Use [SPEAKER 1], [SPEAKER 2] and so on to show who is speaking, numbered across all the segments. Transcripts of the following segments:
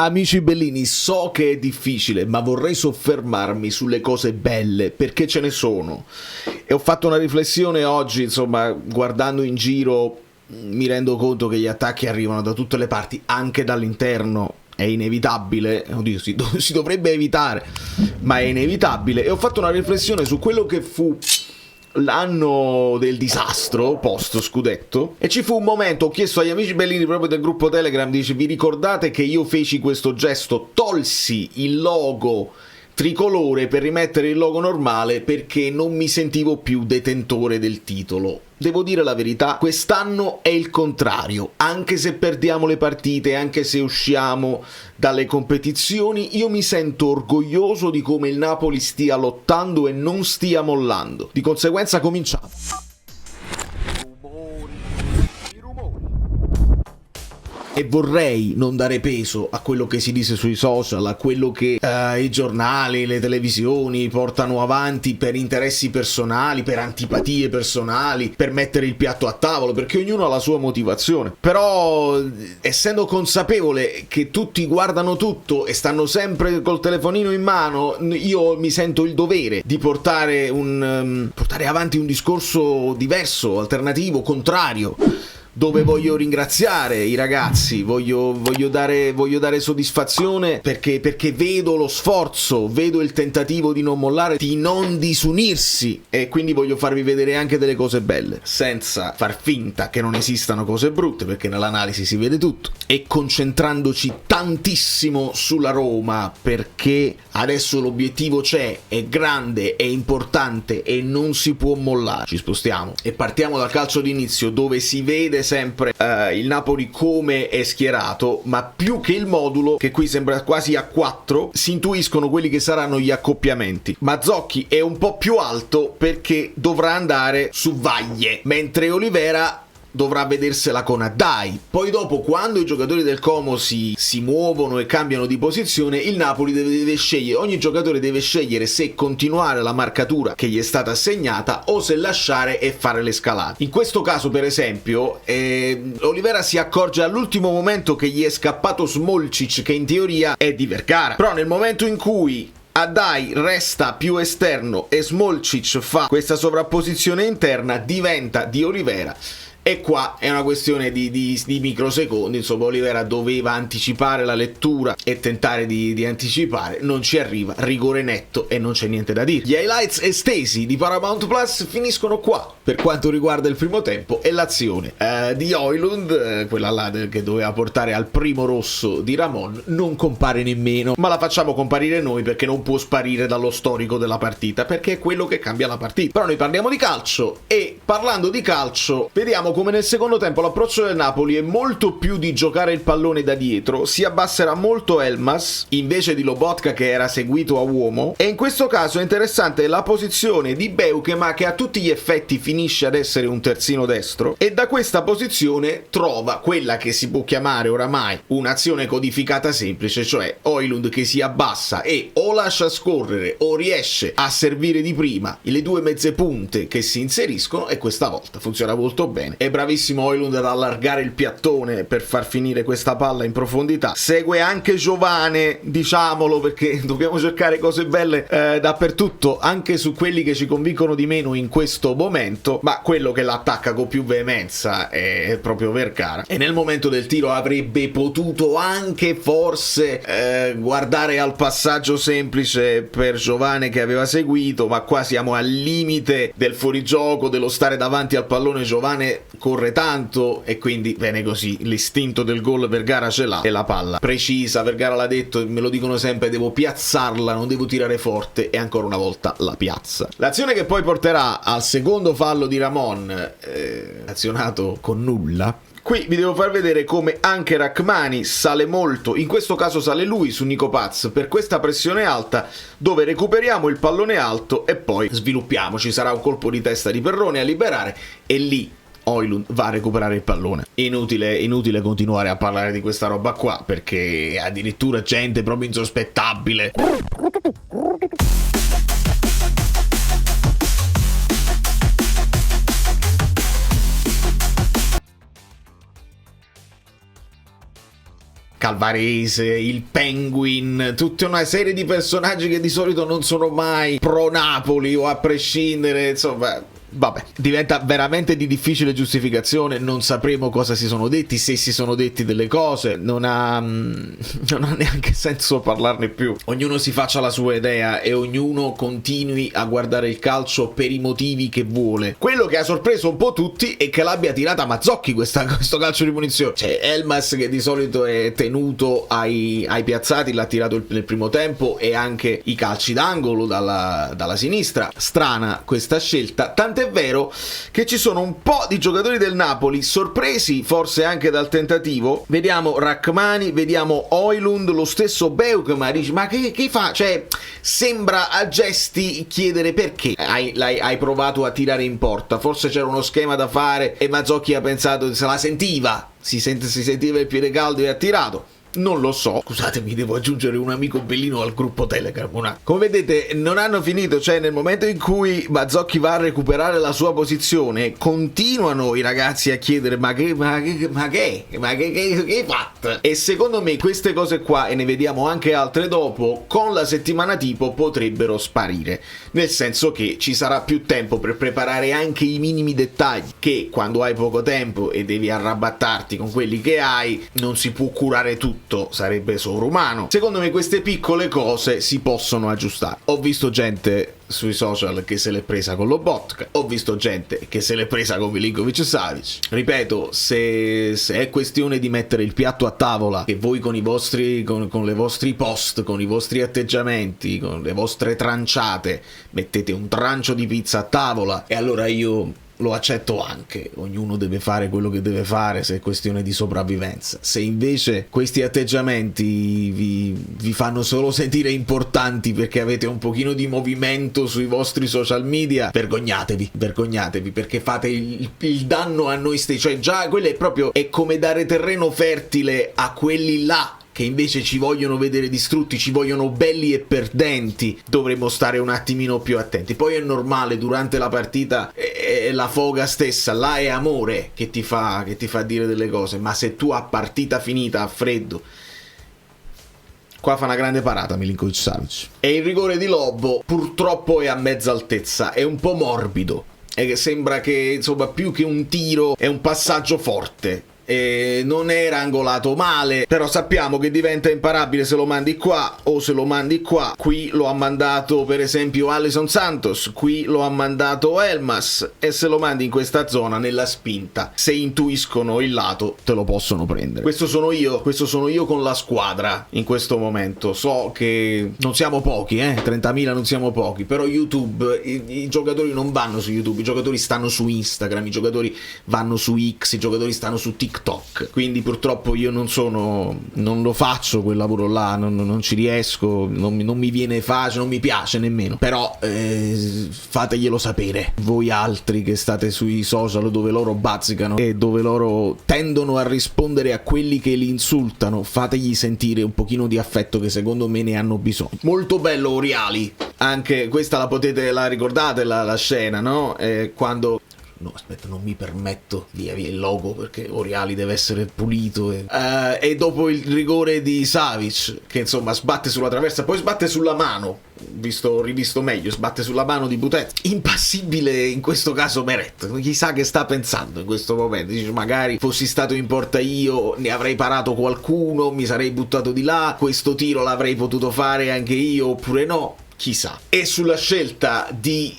[SPEAKER 1] Amici bellini, so che è difficile, ma vorrei soffermarmi sulle cose belle, perché ce ne sono. E ho fatto una riflessione oggi, insomma, guardando in giro, mi rendo conto che gli attacchi arrivano da tutte le parti, anche dall'interno. È inevitabile, oddio, si dovrebbe evitare, ma è inevitabile. E ho fatto una riflessione su quello che fu l'anno del disastro post scudetto, e ci fu un momento, ho chiesto agli amici bellini proprio del gruppo Telegram, dice: vi ricordate che io feci questo gesto, tolsi il logo tricolore per rimettere il logo normale perché non mi sentivo più detentore del titolo. Devo dire la verità, quest'anno è il contrario. Anche se perdiamo le partite, anche se usciamo dalle competizioni, io mi sento orgoglioso di come il Napoli stia lottando e non stia mollando. Di conseguenza cominciamo. E vorrei non dare peso a quello che si dice sui social, a quello che i giornali, le televisioni portano avanti per interessi personali, per antipatie personali, per mettere il piatto a tavolo, perché ognuno ha la sua motivazione. Però, essendo consapevole che tutti guardano tutto e stanno sempre col telefonino in mano, io mi sento il dovere di portare avanti un discorso diverso, alternativo, contrario, dove voglio ringraziare i ragazzi, voglio dare soddisfazione perché vedo lo sforzo, vedo il tentativo di non mollare, di non disunirsi, e quindi voglio farvi vedere anche delle cose belle, senza far finta che non esistano cose brutte, perché nell'analisi si vede tutto, e concentrandoci tantissimo sulla Roma, perché adesso l'obiettivo c'è, è grande, è importante e non si può mollare. Ci spostiamo e partiamo dal calcio d'inizio, dove si vede sempre il Napoli come è schierato, ma più che il modulo, che qui sembra quasi a 4, si intuiscono quelli che saranno gli accoppiamenti. Mazzocchi è un po' più alto perché dovrà andare su Vaglie, mentre Olivera dovrà vedersela con Addai. Poi dopo, quando i giocatori del Como si muovono e cambiano di posizione, il Napoli deve scegliere, ogni giocatore deve scegliere se continuare la marcatura che gli è stata assegnata o se lasciare e fare le scalate. In questo caso, per esempio, Olivera si accorge all'ultimo momento che gli è scappato Smolcic, che in teoria è di Vergara, però nel momento in cui Addai resta più esterno e Smolcic fa questa sovrapposizione interna, diventa di Olivera. E qua è una questione di microsecondi, insomma Olivera doveva anticipare la lettura e tentare di anticipare, non ci arriva, rigore netto e non c'è niente da dire. Gli highlights estesi di Paramount Plus finiscono qua per quanto riguarda il primo tempo, e l'azione di Højlund, quella là che doveva portare al primo rosso di Ramon, non compare nemmeno, ma la facciamo comparire noi perché non può sparire dallo storico della partita, perché è quello che cambia la partita. Però noi parliamo di calcio, e parlando di calcio vediamo come nel secondo tempo l'approccio del Napoli è molto più di giocare il pallone da dietro, si abbasserà molto Elmas invece di Lobotka, che era seguito a uomo, e in questo caso è interessante la posizione di Beukema, che a tutti gli effetti finisce ad essere un terzino destro, e da questa posizione trova quella che si può chiamare oramai un'azione codificata semplice, cioè Højlund che si abbassa e o lascia scorrere o riesce a servire di prima le due mezze punte che si inseriscono, e questa volta funziona molto bene. È bravissimo Højlund ad allargare il piattone per far finire questa palla in profondità. Segue anche Giovane, diciamolo, perché dobbiamo cercare cose belle dappertutto, anche su quelli che ci convincono di meno in questo momento, ma quello che l'attacca con più veemenza è proprio Vergara, e nel momento del tiro avrebbe potuto anche forse guardare al passaggio semplice per Giovane che aveva seguito, ma qua siamo al limite del fuorigioco, dello stare davanti al pallone. Giovane corre tanto e quindi bene così, l'istinto del gol Vergara ce l'ha, e la palla precisa, Vergara l'ha detto, me lo dicono sempre, devo piazzarla, non devo tirare forte, e ancora una volta la piazza. L'azione che poi porterà al secondo fallo di Ramon, azionato con nulla. Qui vi devo far vedere come anche Rachmani sale molto, in questo caso sale lui su Nico Paz per questa pressione alta, dove recuperiamo il pallone alto e poi sviluppiamo, ci sarà un colpo di testa di Perrone a liberare, e lì Højlund va a recuperare il pallone. Inutile continuare a parlare di questa roba qua, perché addirittura gente proprio insospettabile Calvarese, il Penguin, tutta una serie di personaggi che di solito non sono mai pro Napoli o a prescindere, insomma. Vabbè, diventa veramente di difficile giustificazione, non sapremo cosa si sono detti, se si sono detti delle cose, non ha neanche senso parlarne più. Ognuno si faccia la sua idea e ognuno continui a guardare il calcio per i motivi che vuole. Quello che ha sorpreso un po' tutti è che l'abbia tirata Mazzocchi questo calcio di punizione. Cioè Elmas, che di solito è tenuto ai piazzati, l'ha tirato nel primo tempo, e anche i calci d'angolo dalla sinistra. Strana questa scelta, tant'è vero che ci sono un po' di giocatori del Napoli sorpresi forse anche dal tentativo. Vediamo Rachmani, vediamo Højlund, lo stesso Beukema. Dici, ma che fa? Cioè, sembra a gesti chiedere perché hai provato a tirare in porta. Forse c'era uno schema da fare e Mazzocchi ha pensato, se la sentiva, si sentiva il piede caldo e ha tirato. Non lo so, scusatemi, devo aggiungere un amico bellino al gruppo Telegram. Come vedete, non hanno finito, cioè nel momento in cui Mazzocchi va a recuperare la sua posizione, continuano i ragazzi a chiedere ma che hai fatto? E secondo me queste cose qua, e ne vediamo anche altre dopo, con la settimana tipo potrebbero sparire, nel senso che ci sarà più tempo per preparare anche i minimi dettagli, che quando hai poco tempo e devi arrabattarti con quelli che hai, non si può curare tutto, sarebbe sovrumano. Secondo me queste piccole cose si possono aggiustare. Ho visto gente sui social che se l'è presa con Lobotka, ho visto gente che se l'è presa con Milinkovic-Savic. Ripeto, se è questione di mettere il piatto a tavola, che voi con i vostri con le vostri post, con i vostri atteggiamenti, con le vostre tranciate mettete un trancio di pizza a tavola, e allora io lo accetto anche. Ognuno deve fare quello che deve fare se è questione di sopravvivenza. Se invece questi atteggiamenti vi fanno solo sentire importanti perché avete un pochino di movimento sui vostri social media, vergognatevi, perché fate il danno a noi stessi. Cioè già quello è come dare terreno fertile a quelli là che invece ci vogliono vedere distrutti, ci vogliono belli e perdenti. Dovremmo stare un attimino più attenti. Poi è normale, durante la partita è la foga stessa, là è amore che ti fa dire delle cose, ma se tu a partita finita, a freddo, qua fa una grande parata Milinkovic-Savic. E il rigore di Lobo purtroppo è a mezza altezza, è un po' morbido, e che sembra che insomma più che un tiro è un passaggio forte. Non era angolato male, però sappiamo che diventa imparabile se lo mandi qua o se lo mandi qua. Qui lo ha mandato per esempio Alisson Santos, qui lo ha mandato Elmas, e se lo mandi in questa zona, nella spinta, se intuiscono il lato te lo possono prendere. Questo sono io con la squadra in questo momento. So che non siamo pochi, 30.000 non siamo pochi, però YouTube, i giocatori non vanno su YouTube, i giocatori stanno su Instagram, i giocatori vanno su X, i giocatori stanno su TikTok. Quindi purtroppo io non lo faccio quel lavoro là, non ci riesco, non mi viene facile, non mi piace nemmeno. Però fateglielo sapere voi altri che state sui social dove loro bazzicano e dove loro tendono a rispondere a quelli che li insultano. Fategli sentire un pochino di affetto, che secondo me ne hanno bisogno. Molto bello Oriali, anche questa la ricordate la scena, no? Quando no, aspetta, non mi permetto, via il logo, perché Oriali deve essere pulito. E dopo il rigore di Savic, che insomma sbatte sulla traversa, poi sbatte sulla mano, rivisto meglio, sbatte sulla mano di Butet. Impassibile in questo caso Meret, chissà che sta pensando in questo momento. Dice, magari fossi stato in porta io, ne avrei parato qualcuno, mi sarei buttato di là, questo tiro l'avrei potuto fare anche io, oppure no. Chissà. E sulla scelta di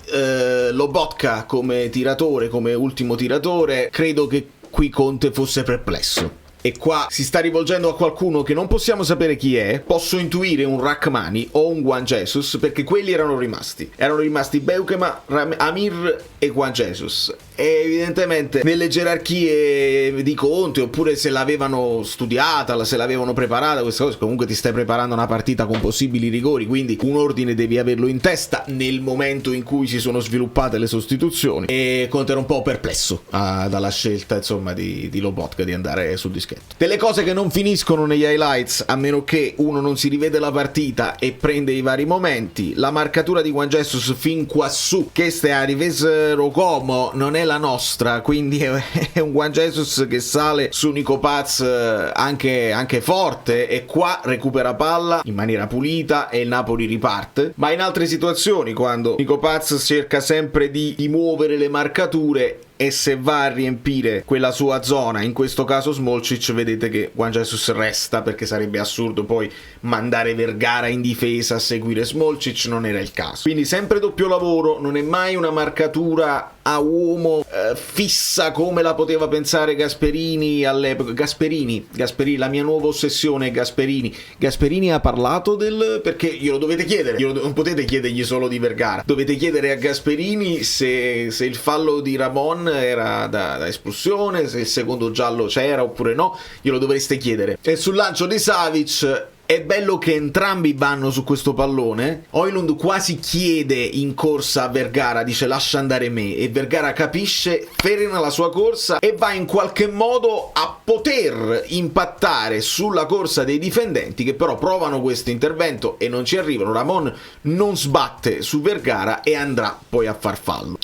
[SPEAKER 1] Lobotka come tiratore, come ultimo tiratore, credo che qui Conte fosse perplesso. E qua si sta rivolgendo a qualcuno che non possiamo sapere chi è. Posso intuire un Rachmani o un Juan Jesus, perché quelli erano rimasti Beukema, Amir e Juan Jesus. E evidentemente nelle gerarchie di Conte, oppure se l'avevano studiata, se l'avevano preparata questa cosa, comunque ti stai preparando una partita con possibili rigori, quindi un ordine devi averlo in testa nel momento in cui si sono sviluppate le sostituzioni. E Conte era un po' perplesso dalla scelta insomma di Lobotka di andare sul dischetto. Delle cose che non finiscono negli highlights, a meno che uno non si rivede la partita e prende i vari momenti. La marcatura di Juan Jesus fin quassù, che ste a rives Rocomo non è la nostra, quindi è un Juan Jesus che sale su Nico Paz anche forte, e qua recupera palla in maniera pulita e il Napoli riparte. Ma in altre situazioni, quando Nico Paz cerca sempre di muovere le marcature, e se va a riempire quella sua zona, in questo caso Smolcic, vedete che Juan Jesus resta, perché sarebbe assurdo poi mandare Vergara in difesa a seguire Smolcic, non era il caso. Quindi sempre doppio lavoro, non è mai una marcatura a uomo fissa come la poteva pensare Gasperini all'epoca. Gasperini, la mia nuova ossessione è Gasperini ha parlato perché glielo dovete chiedere, non potete chiedergli solo di Vergara, dovete chiedere a Gasperini se il fallo di Ramon era da espulsione, se il secondo giallo c'era oppure no, glielo dovreste chiedere. E sul lancio di Savic è bello che entrambi vanno su questo pallone. Højlund quasi chiede in corsa a Vergara, dice lascia andare me, e Vergara capisce, frena la sua corsa e va in qualche modo a poter impattare sulla corsa dei difendenti, che però provano questo intervento e non ci arrivano. Ramon non sbatte su Vergara e andrà poi a far fallo.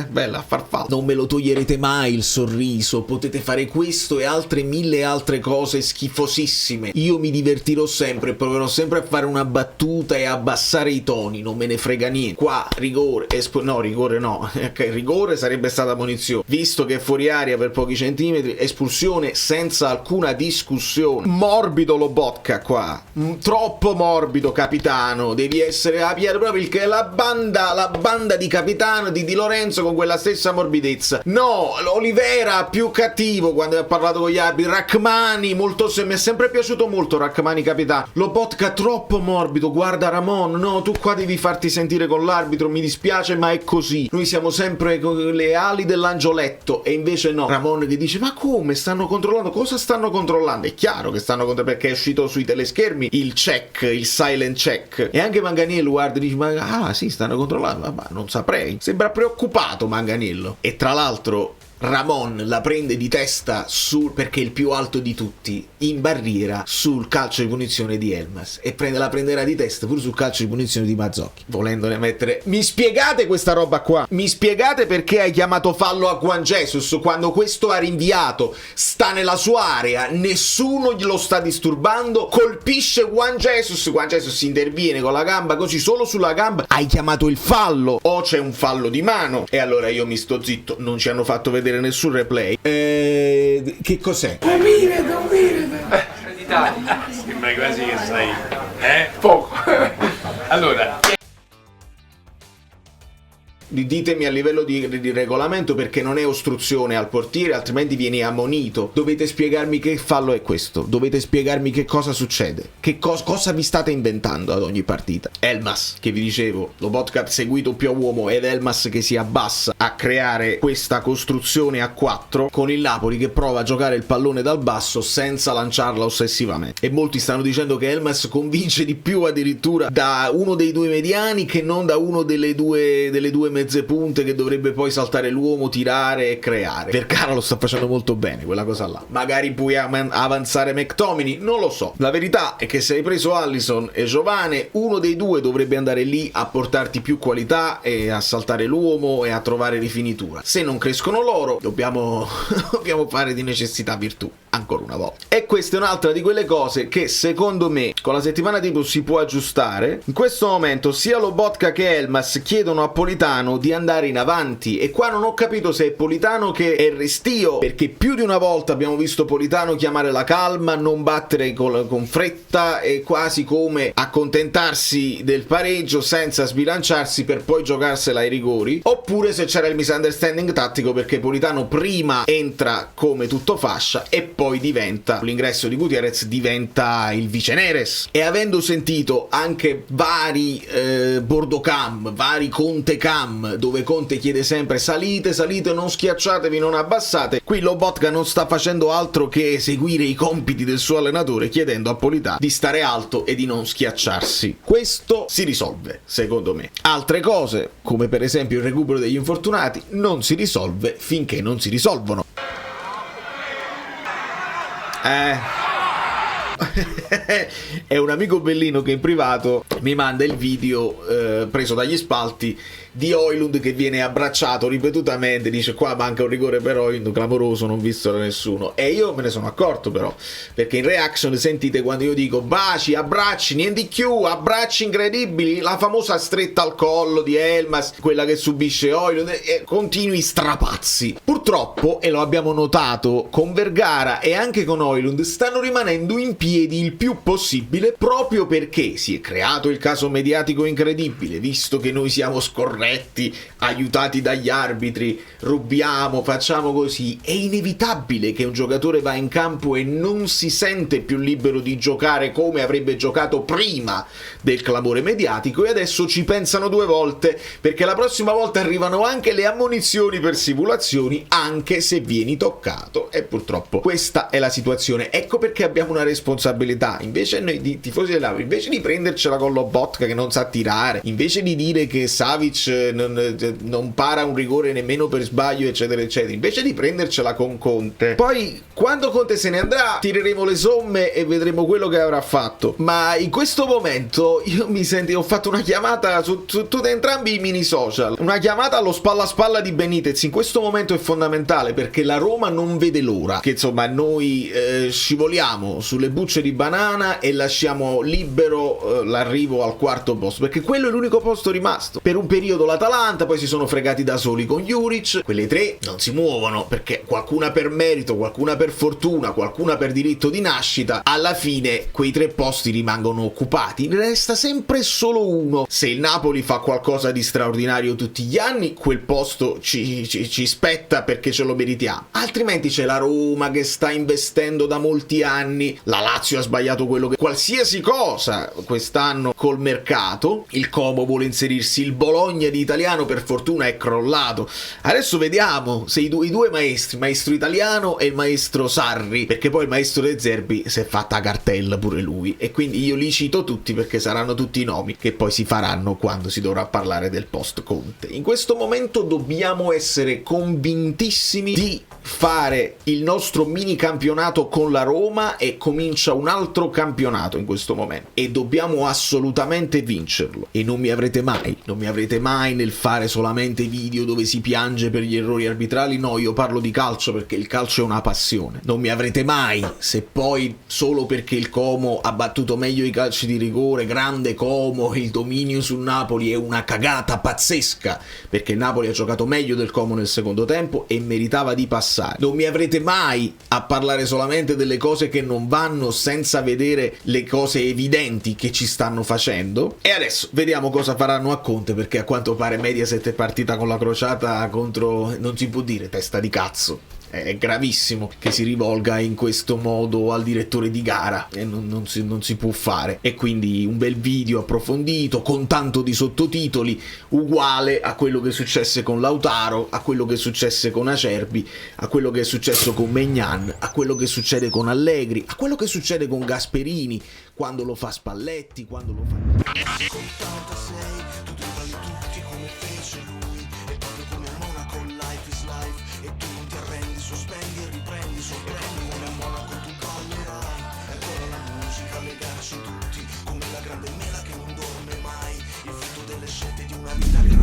[SPEAKER 1] Bella, a far fallo. Non me lo toglierete mai il sorriso, potete fare questo e altre mille altre cose schifosissime. Io mi divertirò sempre, proverò sempre a fare una battuta e abbassare i toni, non me ne frega niente. Qua rigore, rigore sarebbe stata punizione, visto che è fuori aria per pochi centimetri, espulsione senza alcuna discussione. Morbido Lobotka qua, troppo morbido capitano, devi essere a piede proprio la banda di capitano di Lorenzo con quella stessa morbidezza. No, Olivera più cattivo quando ha parlato con gli arbitri, Rachmani mi è sempre piaciuto molto Rachmani capitano. Lobotka troppo morbido, guarda Ramon, no, tu qua devi farti sentire con l'arbitro, mi dispiace ma è così, noi siamo sempre con le ali dell'angioletto, e invece no, Ramon che dice ma come stanno controllando, cosa stanno controllando? È chiaro che stanno controllando, perché è uscito sui teleschermi il silent check, e anche Manganiello guarda e dice ma sì, stanno controllando, ma non saprei, sembra preoccupato Manganiello. E tra l'altro Ramon la prende di testa perché è il più alto di tutti in barriera sul calcio di punizione di Elmas, e la prenderà di testa pure sul calcio di punizione di Mazzocchi, volendone mettere. Mi spiegate questa roba qua? Mi spiegate perché hai chiamato fallo a Juan Jesus quando questo ha rinviato, sta nella sua area, nessuno glielo sta disturbando, colpisce Juan Jesus interviene con la gamba, così solo sulla gamba hai chiamato il fallo, o c'è un fallo di mano, e allora io mi sto zitto, non ci hanno fatto vedere nessun replay. Che cos'è?
[SPEAKER 2] Un minuto. Sembra quasi che sai, poco. Allora,
[SPEAKER 1] ditemi a livello di regolamento, perché non è ostruzione al portiere, altrimenti vieni ammonito. Dovete spiegarmi che fallo è questo, dovete spiegarmi che cosa succede, cosa vi state inventando ad ogni partita. Elmas, che vi dicevo, Lobotka seguito più a uomo, ed Elmas che si abbassa a creare questa costruzione a 4 con il Napoli che prova a giocare il pallone dal basso senza lanciarla ossessivamente, e molti stanno dicendo che Elmas convince di più addirittura da uno dei due mediani che non da uno delle due mezze punte, che dovrebbe poi saltare l'uomo, tirare e creare. Vergara lo sta facendo molto bene quella cosa là, magari puoi avanzare McTominay, non lo so. La verità è che se hai preso Alisson e Giovane, uno dei due dovrebbe andare lì a portarti più qualità e a saltare l'uomo e a trovare rifinitura. Se non crescono loro, dobbiamo fare di necessità virtù ancora una volta. E questa è un'altra di quelle cose che secondo me con la settimana tipo si può aggiustare. In questo momento sia Lobotka che Elmas chiedono a Politano di andare in avanti, e qua non ho capito se è Politano che è restio, perché più di una volta abbiamo visto Politano chiamare la calma, non battere con fretta e quasi come accontentarsi del pareggio senza sbilanciarsi per poi giocarsela ai rigori, oppure se c'era il misunderstanding tattico, perché Politano prima entra come tutto fascia e poi diventa, l'ingresso di Gutierrez diventa il vice Neres. E avendo sentito anche vari bordo cam, vari Conte cam, dove Conte chiede sempre salite, non schiacciatevi, non abbassate, qui Lobotka non sta facendo altro che eseguire i compiti del suo allenatore, chiedendo a Politano di stare alto e di non schiacciarsi. Questo si risolve, secondo me. Altre cose, come per esempio il recupero degli infortunati, non si risolve finché non si risolvono. è un amico bellino che in privato mi manda il video preso dagli spalti di Højlund che viene abbracciato ripetutamente, dice qua manca un rigore per Højlund, clamoroso, non visto da nessuno. E io me ne sono accorto però, perché in reaction sentite quando io dico baci, abbracci, niente più, abbracci incredibili, la famosa stretta al collo di Elmas, quella che subisce Højlund, e continui strapazzi. Purtroppo, e lo abbiamo notato con Vergara e anche con Højlund, stanno rimanendo in piedi il più possibile proprio perché si è creato il caso mediatico incredibile, visto che noi siamo scorretti, aiutati dagli arbitri, rubiamo, facciamo così. È inevitabile che un giocatore va in campo e non si sente più libero di giocare come avrebbe giocato prima del clamore mediatico, e adesso ci pensano due volte, perché la prossima volta arrivano anche le ammonizioni per simulazioni, anche se vieni toccato. E purtroppo questa è la situazione. Ecco perché abbiamo una responsabilità. Invece noi di tifosi dell'Avi, invece di prendercela con Lobotka che non sa tirare, invece di dire che Savic non para un rigore nemmeno per sbaglio, eccetera eccetera, invece di prendercela con Conte, poi quando Conte se ne andrà tireremo le somme e vedremo quello che avrà fatto. Ma in questo momento io mi sento, ho fatto una chiamata su entrambi i mini social, una chiamata allo spalla a spalla di Benitez. In questo momento è fondamentale, perché la Roma non vede l'ora che insomma noi scivoliamo sulle bucce di banana e lasciamo libero l'arrivo al quarto posto, perché quello è l'unico posto rimasto. Per un periodo l'Atalanta, poi si sono fregati da soli con Juric, quelle tre non si muovono, perché qualcuna per merito, qualcuna per fortuna, qualcuna per diritto di nascita. Alla fine quei tre posti rimangono occupati, ne resta sempre solo uno. Se il Napoli fa qualcosa di straordinario tutti gli anni, quel posto ci spetta perché ce lo meritiamo, altrimenti c'è la Roma che sta investendo da molti anni, la Lazio ha sbagliato quello che qualsiasi cosa quest'anno col mercato, il Como vuole inserirsi, il Bologna di italiano per fortuna è crollato. Adesso vediamo se i due maestri, il maestro italiano e il maestro Sarri, perché poi il maestro De Zerbi si è fatta cartella pure lui, e quindi io li cito tutti perché saranno tutti i nomi che poi si faranno quando si dovrà parlare del post Conte. In questo momento dobbiamo essere convintissimi di fare il nostro mini campionato con la Roma, e comincia un altro campionato in questo momento e dobbiamo assolutamente vincerlo. E non mi avrete mai nel fare solamente video dove si piange per gli errori arbitrali. No, io parlo di calcio perché il calcio è una passione. Non mi avrete mai se poi solo perché il Como ha battuto meglio i calci di rigore, grande Como, il dominio sul Napoli è una cagata pazzesca, perché il Napoli ha giocato meglio del Como nel secondo tempo e meritava di passare. Non mi avrete mai a parlare solamente delle cose che non vanno senza vedere le cose evidenti che ci stanno facendo. E adesso vediamo cosa faranno a Conte, perché a quanto pare Mediaset è partita con la crociata contro, non si può dire testa di cazzo. È gravissimo che si rivolga in questo modo al direttore di gara, e non si può fare. E quindi un bel video approfondito con tanto di sottotitoli, uguale a quello che successe con Lautaro, a quello che successe con Acerbi, a quello che è successo con Maignan, a quello che succede con Allegri, a quello che succede con Gasperini, quando lo fa Spalletti, quando lo fa...
[SPEAKER 3] Sospendi e riprendi, sorprendi come a Monaco tu ballerai. E ancora la musica a legarci tutti, come la grande mela che non dorme mai, il frutto delle scelte di una vita grande.